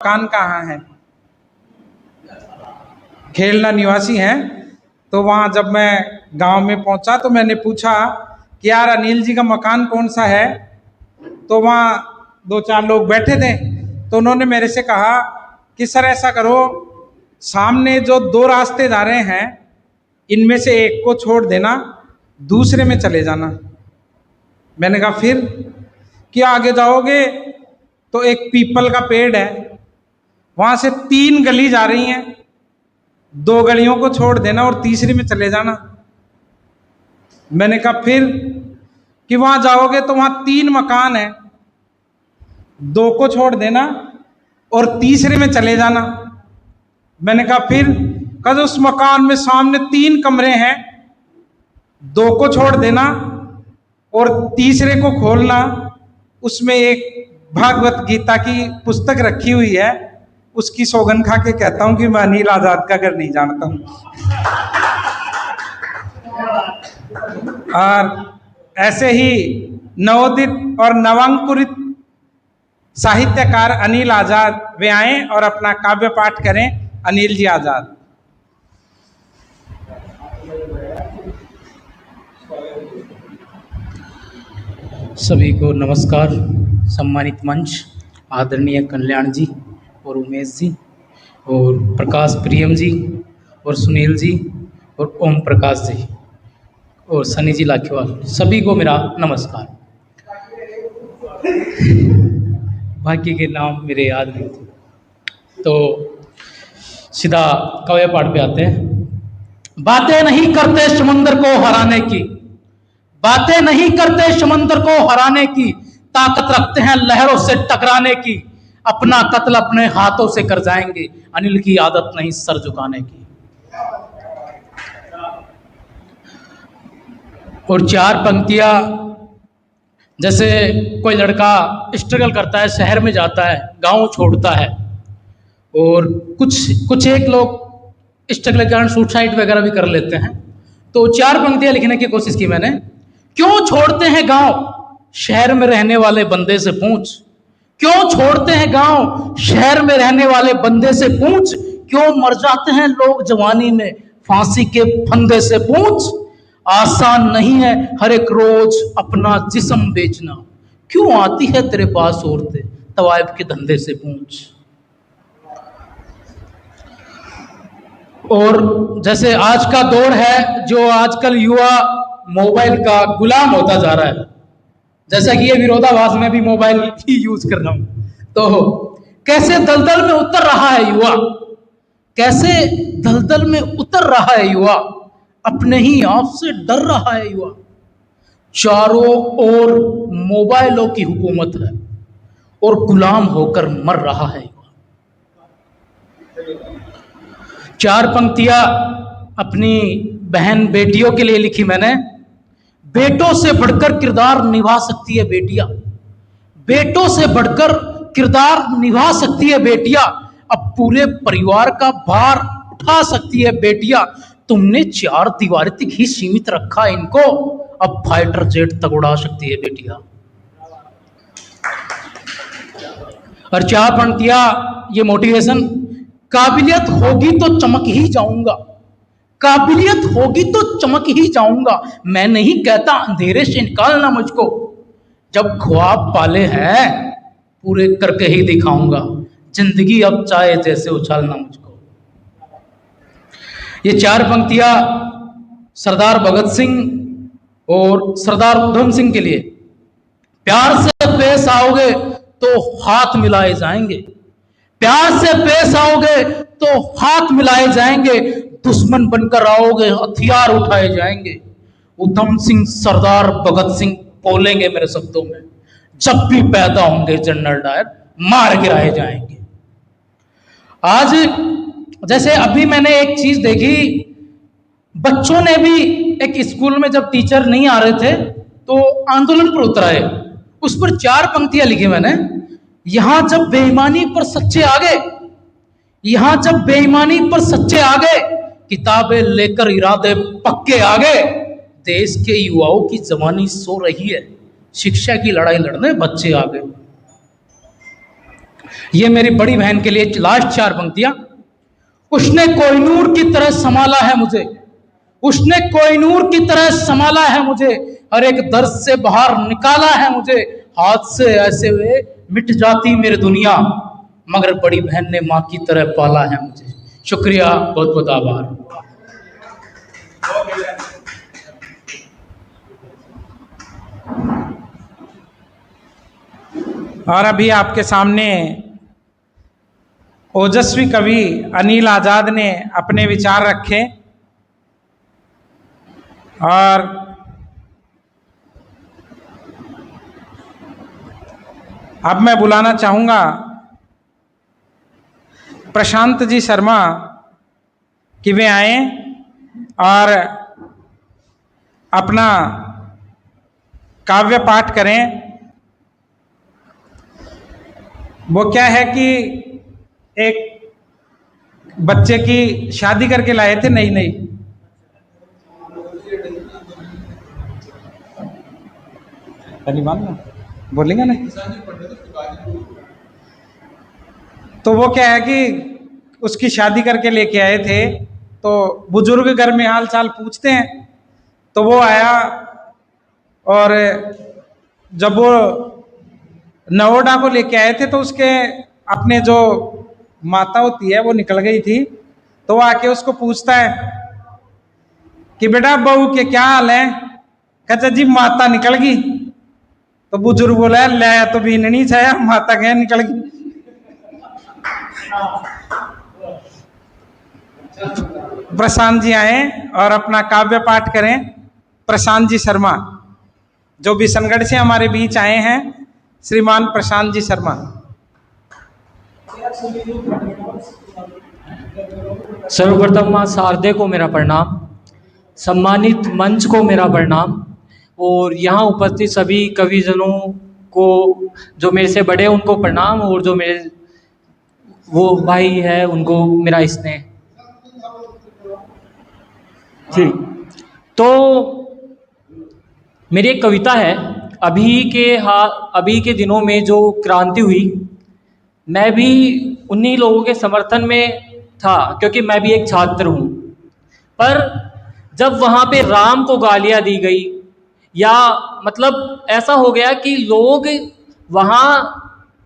मकान कहाँ है? खेलना निवासी हैं। तो वहाँ जब मैं गांव में पहुंचा तो मैंने पूछा कि यार अनिल जी का मकान कौन सा है। तो वहाँ दो चार लोग बैठे थे, तो उन्होंने मेरे से कहा कि सर ऐसा करो, सामने जो दो रास्ते जा रहे हैं इनमें से एक को छोड़ देना, दूसरे में चले जाना। मैंने कहा फिर? कि आगे जाओगे तो एक पीपल का पेड़ है, वहाँ से 3 गली जा रही हैं, 2 गलियों को छोड़ देना और तीसरी में चले जाना। मैंने कहा फिर? कि वहाँ जाओगे तो वहाँ 3 मकान है, 2 को छोड़ देना और तीसरे में चले जाना। मैंने कहा फिर? कहा उस मकान में सामने 3 कमरे हैं, 2 को छोड़ देना और तीसरे को खोलना, उसमें एक भागवत गीता की पुस्तक रखी हुई है, उसकी सौगंध खा के कहता हूं कि मैं अनिल आजाद का घर नहीं जानता हूं। और ऐसे ही नवोदित और नवांकुरित साहित्यकार अनिल आजाद वे आए और अपना काव्य पाठ करें। अनिल जी आजाद। सभी को नमस्कार। सम्मानित मंच, आदरणीय कल्याण जी और उमेश जी और प्रकाश प्रियम जी और सुनील जी और ओम प्रकाश जी और सनी जी लाखीवाल, सभी को मेरा नमस्कार। बाकी के नाम मेरे याद नहीं थे, तो सीधा काव्य पाठ पे आते हैं। बातें नहीं करते समुंदर को हराने की, बातें नहीं करते समंदर को हराने की, ताकत रखते हैं लहरों से टकराने की, अपना कत्ल अपने हाथों से कर जाएंगे, अनिल की आदत नहीं सर झुकाने की। और 4 पंक्तियां, जैसे कोई लड़का स्ट्रगल करता है, शहर में जाता है, गांव छोड़ता है, और कुछ एक लोग स्ट्रगल के कारण सुसाइड वगैरह भी कर लेते हैं। तो 4 पंक्तियां लिखने की कोशिश की मैंने। क्यों छोड़ते हैं गांव शहर में रहने वाले बंदे से पूछ, क्यों छोड़ते हैं गांव शहर में रहने वाले बंदे से पूछ, क्यों मर जाते हैं लोग जवानी में फांसी के फंदे से पूछ। आसान नहीं है हर एक रोज अपना जिस्म बेचना, क्यों आती है तेरे पास औरतें तवाइफ के धंधे से पूछ। और जैसे आज का दौर है, जो आजकल युवा मोबाइल का गुलाम होता जा रहा है, जैसा कि ये विरोधाभास में भी मोबाइल ही यूज कर रहा हूं, तो कैसे दलदल में उतर रहा है युवा, कैसे दलदल में उतर रहा है युवा, अपने ही आप से डर रहा है युवा। चारों ओर मोबाइलों की हुकूमत है और गुलाम होकर मर रहा है युवा। 4 पंक्तियां अपनी बहन बेटियों के लिए लिखी मैंने। बेटों से बढ़कर किरदार निभा सकती है बेटियां, बेटों से बढ़कर किरदार निभा सकती है बेटियां, अब पूरे परिवार का भार उठा सकती है बेटियां। तुमने 4 दीवार तक ही सीमित रखा इनको, अब फाइटर जेट तक उड़ा सकती है बेटियां। और 4 पंक्तियां ये मोटिवेशन। काबिलियत होगी तो चमक ही जाऊंगा, काबिलियत होगी तो चमक ही जाऊंगा, मैं नहीं कहता अंधेरे से निकालना मुझको, जब ख्वाब पाले हैं पूरे करके ही दिखाऊंगा, जिंदगी अब चाहे जैसे उछालना मुझको। ये 4 पंक्तियां सरदार भगत सिंह और सरदार उधम सिंह के लिए। प्यार से पेश आओगे तो हाथ मिलाए जाएंगे, प्यार से पेश आओगे तो हाथ मिलाए जाएंगे, दुश्मन बनकर आओगे हथियार उठाए जाएंगे। उधम सिंह सरदार भगत सिंह बोलेंगे मेरे शब्दों में, जब भी पैदा होंगे जनरल डायर मार गिराए जाएंगे। आज जैसे अभी मैंने एक चीज देखी, बच्चों ने भी एक स्कूल में जब टीचर नहीं आ रहे थे तो आंदोलन पर उतर आए, उस पर 4 पंक्तियां लिखी मैंने। यहां जब बेईमानी पर सच्चे आ गए, यहां जब बेईमानी पर सच्चे आ गए, किताबें लेकर इरादे पक्के आ गए, देश के युवाओं की जवानी सो रही है, शिक्षा की लड़ाई लड़ने बच्चे आ गए। ये मेरी बड़ी बहन के लिए लास्ट 4 पंक्तियां। उसने कोहिनूर की तरह संभाला है मुझे, उसने कोहिनूर की तरह संभाला है मुझे, हर एक दर्द से बाहर निकाला है मुझे, हाथ से ऐसे हुए मिट जाती मेरी दुनिया, मगर बड़ी बहन ने माँ की तरह पाला है मुझे। शुक्रिया, बहुत बहुत आभार। और अभी आपके सामने ओजस्वी कवि अनिल आजाद ने अपने विचार रखे, और अब मैं बुलाना चाहूँगा प्रशांत जी शर्मा कि वे आए और अपना काव्य पाठ करें। वो क्या है कि एक बच्चे की शादी करके लाए थे, नई नई, बोलेंगे ना, तो वो क्या है कि उसकी शादी करके लेके आए थे, तो बुजुर्ग घर में हाल चाल पूछते हैं। तो वो आया और जब वो नवोडा को लेके आए थे तो उसके अपने जो माता होती है वो निकल गई थी। तो वो आके उसको पूछता है कि बेटा बहू के क्या हाल है? कहता जी माता निकल गई। तो बुजुर्ग बोला ले तो भी नहीं छाया, माता क्या निकल गई। प्रशांत जी आए और अपना काव्य पाठ करें। प्रशांत जी शर्मा जो बिशनगढ़ से हमारे बीच आए हैं, श्रीमान प्रशांत जी शर्मा। सर्वप्रथम मां शारदे को मेरा प्रणाम, सम्मानित मंच को मेरा प्रणाम, और यहाँ उपस्थित सभी कविजनों को, जो मेरे से बड़े उनको प्रणाम, और जो मेरे वो भाई है उनको मेरा स्नेह। ठीक, तो मेरी एक कविता है। अभी के दिनों में जो क्रांति हुई, मैं भी उन्हीं लोगों के समर्थन में था, क्योंकि मैं भी एक छात्र हूँ। पर जब वहाँ पे राम को गालियाँ दी गई, या मतलब ऐसा हो गया कि लोग वहाँ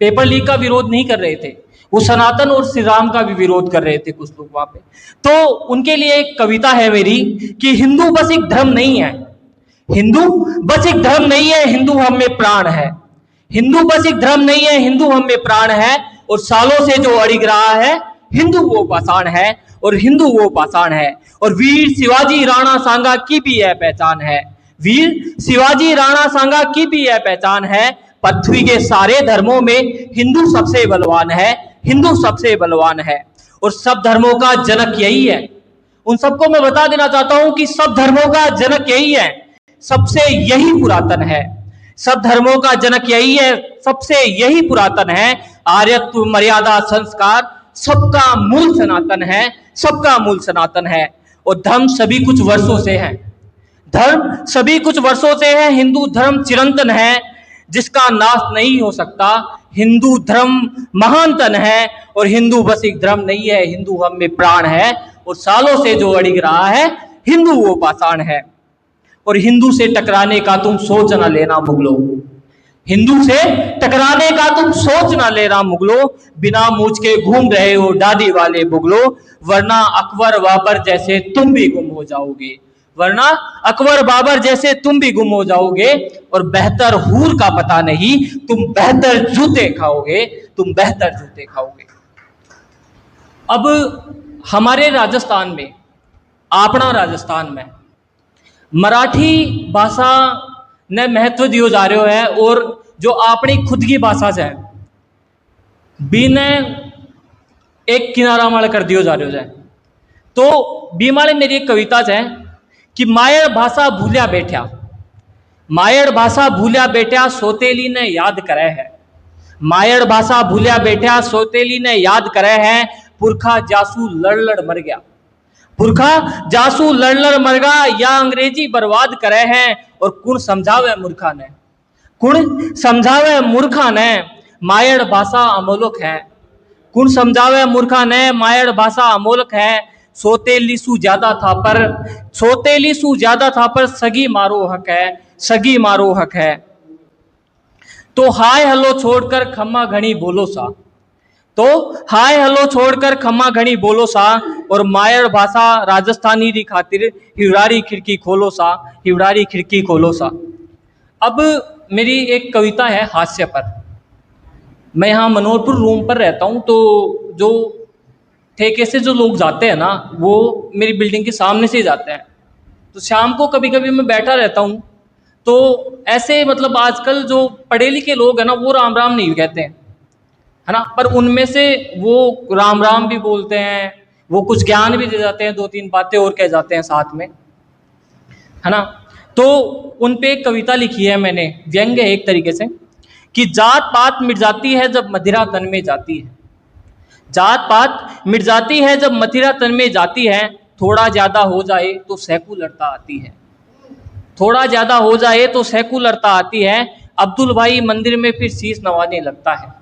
पेपर लीक का विरोध नहीं कर रहे थे, वो सनातन और श्री राम का भी विरोध कर रहे थे कुछ लोग वहाँ पे। तो उनके लिए एक कविता है मेरी कि हिंदू बस एक धर्म नहीं है, हिंदू बस एक धर्म नहीं है, हिंदू हम में प्राण है। हिंदू बस एक धर्म नहीं है, हिंदू हम में प्राण है, और सालों से जो अड़िग रहा है, हिंदू वो पाषाण है, और हिंदू वो पाषाण है। और वीर शिवाजी राणा सांगा की भी यह पहचान है, वीर शिवाजी राणा सांगा की भी यह पहचान है। पृथ्वी के सारे धर्मों में हिंदू सबसे बलवान है, हिंदू सबसे बलवान है, और सब धर्मों का जनक यही है। उन सबको मैं बता देना चाहता हूं कि सब धर्मों का जनक यही है, सबसे यही पुरातन है। सब धर्मों का जनक यही है, सबसे यही पुरातन है। आर्यत्व मर्यादा संस्कार सबका मूल सनातन है, सबका मूल सनातन है। और धर्म सभी कुछ वर्षों से है, धर्म सभी कुछ वर्षों से है। हिंदू धर्म चिरंतन है, जिसका नाश नहीं हो सकता। हिंदू धर्म महानतन है, और हिंदू बस एक धर्म नहीं है, हिंदू हम में प्राण है। और सालों से जो अड़िग रहा है, हिंदू वो पाषाण है। और हिंदू से टकराने का तुम सोच ना लेना मुगलों, हिंदू से टकराने का तुम सोच ना लेना मुगलों। बिना मूछ के घूम रहे हो दादी वाले बुगलो, वरना अकबर बाबर जैसे तुम भी गुम हो जाओगे, वरना अकबर बाबर जैसे तुम भी गुम हो जाओगे। और बेहतर हूर का पता नहीं, तुम बेहतर जूते खाओगे, तुम बेहतर जूते खाओगे। अब हमारे राजस्थान में, अपना राजस्थान में मराठी भाषा ने महत्व दियो जा रहे है, और जो अपनी खुद की भाषा है बी ने एक किनारा माल कर दियो जा रहे है। तो बी माले मेरी एक कविता है कि मायर भाषा भूलिया बैठा, मायर भाषा भूलिया बैठा सोतेली ने याद करे है, मायर भाषा भूलिया बैठा सोतेली ने याद करे है। पुरखा जासू लड़ लड़ मर गया, पुरखा जासू लड़ लड़ मर गया, या अंग्रेजी बर्बाद करे हैं। और कुण समझावे मूर्खा ने, कुण समझावे मूर्खा ने, मायड़ भाषा अमोलक है। कुण समझावे मूर्खा ने मायड़ भाषा अमोलक है। सोतेली सू ज्यादा था पर सोतेली सू ज्यादा था पर सगी मारो हक है, सगी मारो हक है। तो हाय हलो छोड़कर खम्मा घनी बोलो सा, तो हाय हलो छोड़कर खम्मा घनी बोलो सा, और मायड़ भाषा राजस्थानी री खातिर हिवड़ारी खिड़की खोलो सा, हिवड़ारी खिड़की खोलो सा। अब मेरी एक कविता है हास्य पर। मैं यहाँ मनोहरपुर रूम पर रहता हूँ, तो जो ठेके से जो लोग जाते हैं ना, वो मेरी बिल्डिंग के सामने से ही जाते हैं। तो शाम को कभी कभी मैं बैठा रहता हूँ, तो ऐसे मतलब आजकल जो पढ़े लिखे लोग हैं ना, वो राम राम नहीं कहते हैं, है ना, पर उनमें से वो राम राम भी बोलते हैं, वो कुछ ज्ञान भी दे जाते हैं, दो तीन बातें और कह जाते हैं साथ में, है ना। तो उन पे एक कविता लिखी है मैंने, व्यंग है एक तरीके से, कि जात पात मिट जाती है जब मदिरा तन में जाती है, जात पात मिट जाती है जब मदिरा तन में जाती है, थोड़ा ज्यादा हो जाए तो सेकुलरता आती है, थोड़ा ज्यादा हो जाए तो सेकुलरता आती है। अब्दुल भाई मंदिर में फिर शीश नवाने लगता है,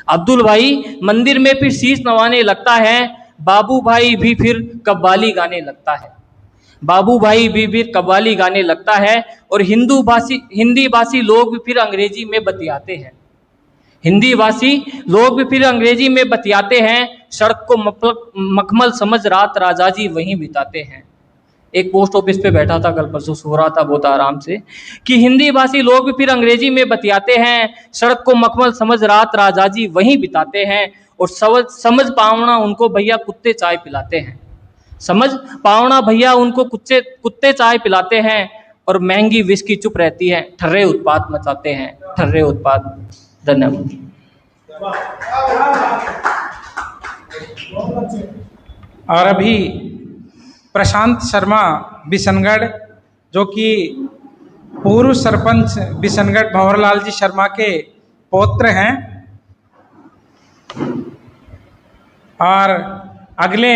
अब्दुल भाई मंदिर में फिर शीश नवाने लगता है। बाबू भाई भी फिर कव्वाली गाने लगता है, बाबू भाई भी फिर कव्वाली गाने लगता है। और हिंदी भाषी लोग भी फिर अंग्रेजी में बतियाते हैं, हिंदी भाषी लोग भी फिर अंग्रेजी में बतियाते हैं। सड़क को मखमल समझ रात राजा जी वहीं बिताते हैं। एक पोस्ट ऑफिस पे बैठा था, कल परसों सो रहा था बहुत आराम से, कि हिंदी भाषी लोग भी फिर अंग्रेजी में बतियाते हैं। सड़क को मखमल समझ रात राजा जी वहीं बिताते हैं। और समझ पावना उनको भैया कुत्ते चाय पिलाते हैं, समझ पावना भैया उनको कुत्ते चाय पिलाते हैं। और महंगी विस्की चुप रहती है, ठर्रे उत्पात मचाते हैं, ठर्रे उत्पात। धन्यवाद। और अभी प्रशांत शर्मा बिशनगढ़, जो कि पूर्व सरपंच बिशनगढ़ भंवरलाल जी शर्मा के पौत्र हैं, और अगले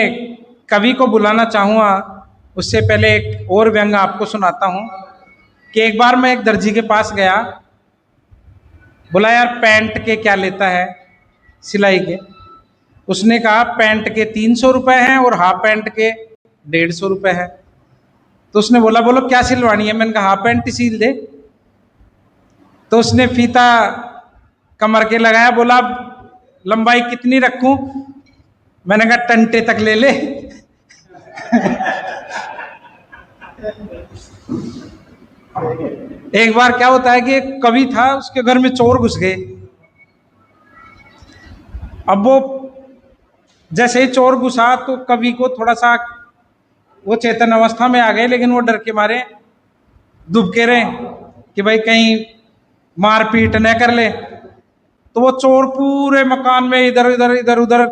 कवि को बुलाना चाहूँगा। उससे पहले एक और व्यंग आपको सुनाता हूँ कि एक बार मैं एक दर्जी के पास गया, बोला यार पैंट के क्या लेता है सिलाई के। उसने कहा पैंट के 300 रुपये हैं और हाफ पैंट के 150 रुपये हैं। तो उसने बोला बोलो क्या सिलवानी है। मैंने कहा हाफ पैंट ही सिल दे। तो उसने फीता कमर के लगाया, बोला लंबाई कितनी रखूं। मैंने कहा टंटे तक ले ले। एक बार क्या होता है कि एक कवि था, उसके घर में चोर घुस गए। अब वो जैसे ही चोर घुसा तो कवि को थोड़ा सा वो चेतन अवस्था में आ गए, लेकिन वो डर के मारे दुबके रहे कि भाई कहीं मारपीट न कर ले। तो वो चोर पूरे मकान में इधर उधर इधर उधर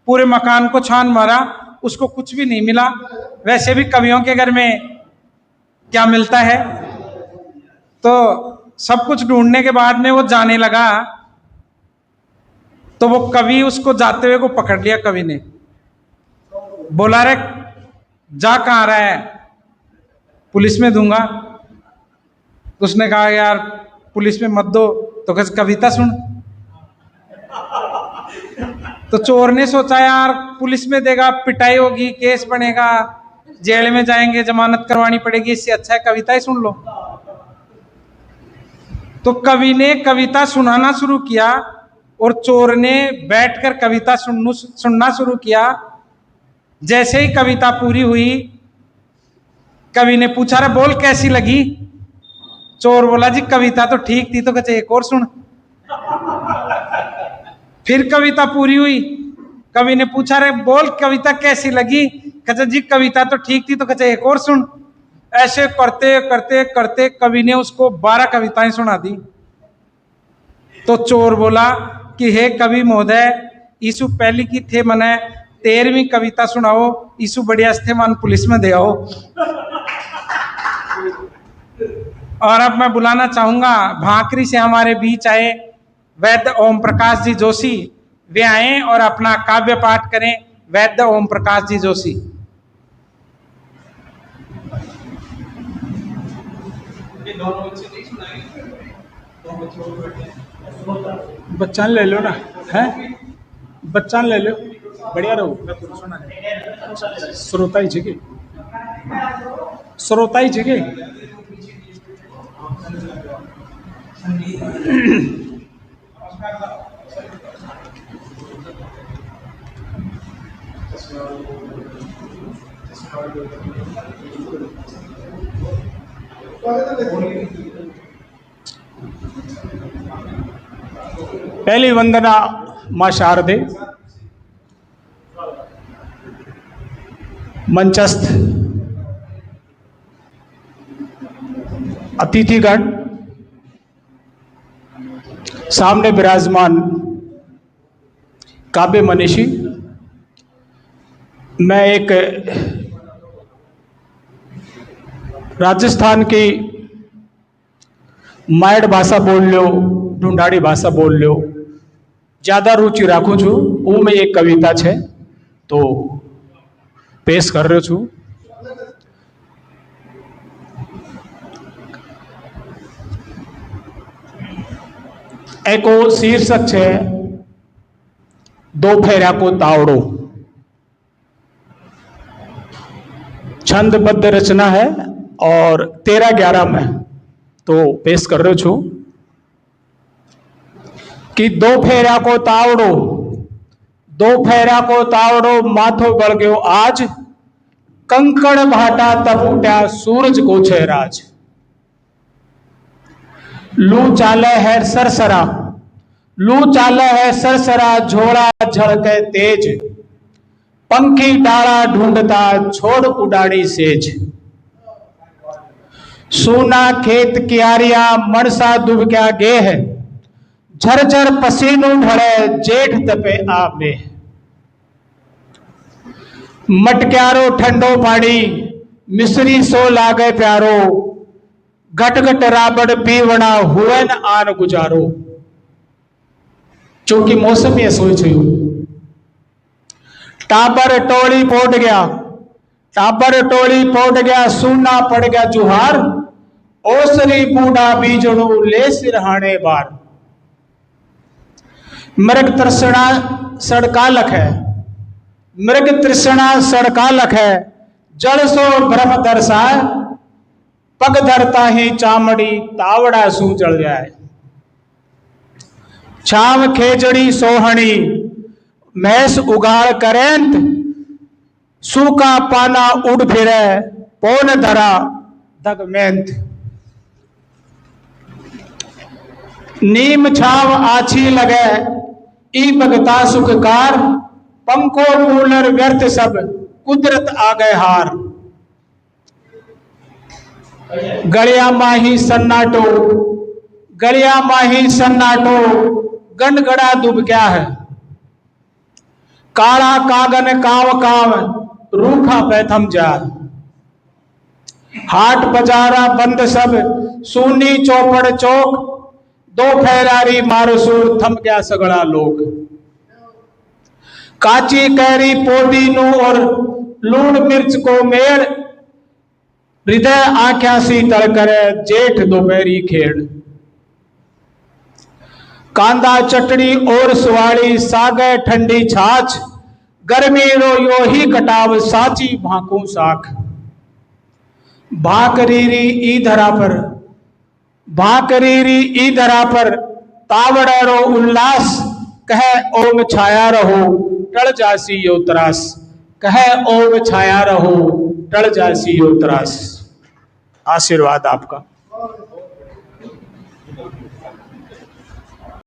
पूरे मकान को छान मारा, उसको कुछ भी नहीं मिला। वैसे भी कवियों के घर में क्या मिलता है। तो सब कुछ ढूंढने के बाद में वो जाने लगा, तो वो कवि उसको जाते हुए को पकड़ लिया। कवि ने बोला रे जा कहाँ रहा है, पुलिस में दूंगा। तो उसने कहा यार पुलिस में मत दो, तो कैसे कविता सुन। तो चोर ने सोचा यार पुलिस में देगा पिटाई होगी, केस बनेगा, जेल में जाएंगे, जमानत करवानी पड़ेगी, इससे अच्छा है कविता ही सुन लो। तो कवि ने कविता सुनाना शुरू किया और चोर ने बैठकर कविता सुनना शुरू किया। जैसे ही कविता पूरी हुई, कवि ने पूछा रे बोल कैसी लगी। चोर बोला जी कविता तो ठीक थी, तो कहे एक और सुन। फिर कविता पूरी हुई, कवि ने पूछा रे बोल कविता कैसी लगी। कहे जी कविता तो ठीक थी, तो कहे एक और सुन। ऐसे करते करते करते कवि ने उसको 12 कविताएं सुना दी। तो चोर बोला कि हे कवि महोदय, ईसु पहली की थे मने 13वीं कविता सुनाओ, ईसु बढ़िया थे मान पुलिस में दे आओ। और अब मैं बुलाना चाहूंगा, भाकरी से हमारे बीच आए वैद्य ओम प्रकाश जी जोशी। वे आए और अपना काव्य पाठ करें। वैद्य ओम प्रकाश जी जोशी। दोनों बच्चे नहीं सुनाएंगे, 2 बच्चे और बैठे। बच्चान ले लो ना, है बच्चान ले लो, बढ़िया रहो। श्रोता ही जगह, श्रोता ही जगह। पहली वंदना मां शारदे, मंचस्थ अतिथिगण, सामने विराजमान काव्य मनीषी। मैं एक राजस्थान की मायड़ भाषा बोल लो, ढूंढाड़ी भाषा बोल लो, ज्यादा रुचि राखू छू। वो में एक कविता है तो पेश कर रही छू। एको शीर्षक है दो फेरा को तावड़ो। छंदबद्ध रचना है और 13-11 में तो पेश कर रहे छू कि दो फेरा को तावड़ो, दो फेरा को तावड़ो, माथो बढ़ गयो आज, कंकड़ भाटा तब उठा सूरज को छे राज। लू चाले है सरसरा, लू चाले है सरसरा, झोड़ा झड़के तेज, पंखी डाला ढूंढता छोड़ उडाड़ी सेज। सूना खेत कियारिया मनसा दुबक्या गे है, झरझर पसीनू ढड़े जेठ तपे आमे। मटक्यारो ठंडो पानी मिश्री सो लागे प्यारो, घट घट राबड़ पीवना हुए न आन गुजारो। चूंकि मौसम ये सोच छू। टाबर टोली पोट गया, टाबर टोली पोट गया, सूना पड़ गया जुहार, ओसरी बूढ़ा बीजड़ू ले सिरहाने बार। मृग तृष्णा सड़कालक है, मृग तृष्णा सड़कालक है, जल सो भ्रम दर्शाए, पग धरता ही चामड़ी तावड़ा सू जल जाए। छाव खेजड़ी सोहणी भैंस उगाड़ करेंत, सूखा पाना उड़ फिरे पौन धरा दगमेंत। नीम छाव आछी लगे ई भगता सुखकार, पंखो कूलर व्यर्थ सब कुदरत आ गए हार। गलिया माही सन्नाटो, गलिया माही सन्नाटो, गनगड़ा दुब क्या है, काला कागन काव काव रूखा पैथम जाए। हाट बाजारा बंद सब सूनी चौपड़ चौक, दो फेरारी मारसूर थम गया सगड़ा लोग। काची कैरी पोदीनू और लूण मिर्च को मेड़, हृदय आख्या सी तड़ करे जेठ दोपहरी खेड़। कांदा चटनी और सुवाड़ी सागे ठंडी छाछ, गर्मी रो यो ही कटाव साची भाकू साख। भाकरीरी ई धरा पर, भाकरीरी ई धरा पर, तावड़ा रो उल्लास, कहे ओम छाया रहो टल जासी यो त्रास। कहे ओम छाया रहो टल जासी यो त्रास। आशीर्वाद आपका।